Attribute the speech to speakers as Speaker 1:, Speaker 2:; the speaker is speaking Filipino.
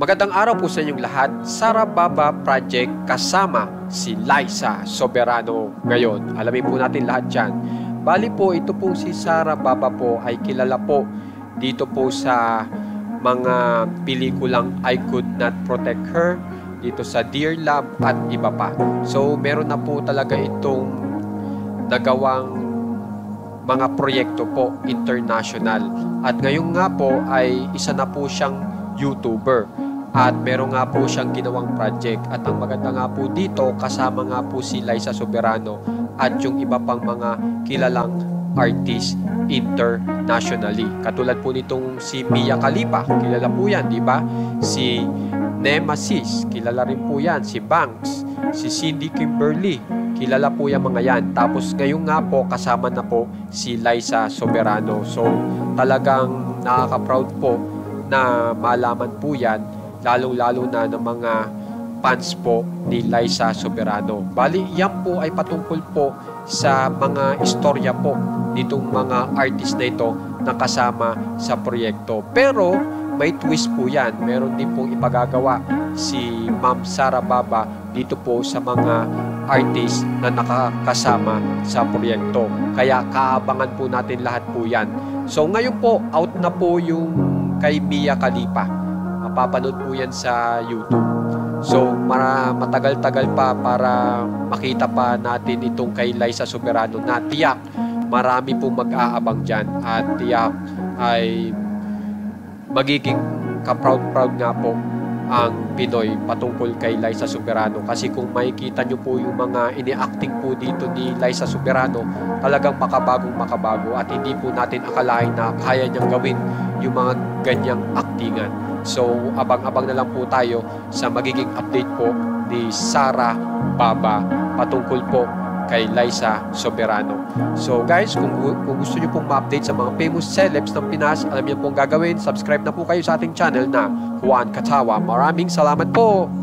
Speaker 1: Magandang araw po sa inyong lahat. Sara Baba Project kasama si Liza Soberano ngayon. Alamin po natin lahat dyan. Bali po, ito po si Sara Baba po ay kilala po dito po sa mga pelikulang I Could Not Protect Her, dito sa Dear Love at iba pa. So meron na po talaga itong nagawang mga proyekto po international. At ngayon nga po ay isa na po siyang YouTuber. At meron nga po siyang ginawang project. At ang maganda nga po dito, kasama nga po si Liza Soberano at yung iba pang mga kilalang artist internationally. Katulad po nitong si Mia Khalifa, kilala po yan, di ba? Si Nemesis, kilala rin po yan. Si Banks, si Cindy Kimberly, kilala po yan mga yan. Tapos ngayon nga po, kasama na po si Liza Soberano. So talagang nakaka-proud po na malaman po yan, lalong-lalo na ng mga fans po ni Liza Soberano. Bali, yan po ay patungkol po sa mga istorya po nitong mga artist na ito na kasama sa proyekto. Pero may twist po yan. Meron din pong ipagagawa si Ma'am Sara Baba dito po sa mga artist na nakakasama sa proyekto. Kaya kaabangan po natin lahat po yan. So ngayon po, out na po yung kay Mia Khalifa. Mapapanood po yan sa YouTube. So matagal-tagal pa para makita pa natin itong kay Liza Soberano na tiyak marami pong mag-aabang dyan at tiyak ay magiging ka-proud-proud nga po ang Pinoy patungkol kay Liza Soberano. Kasi kung makikita nyo po yung mga ini-acting po dito ni Liza Soberano, talagang makabago at hindi po natin akalain na kaya niyang gawin yung mga ganyang actingan. So abang-abang na lang po tayo sa magiging update po ni Sara Baba patungkol po kay Liza Soberano. So guys, kung gusto nyo pong ma-update sa mga famous celebs ng Pinas, alam niyo pong gagawin, subscribe na po kayo sa ating channel na Juan Katawa. Maraming salamat po!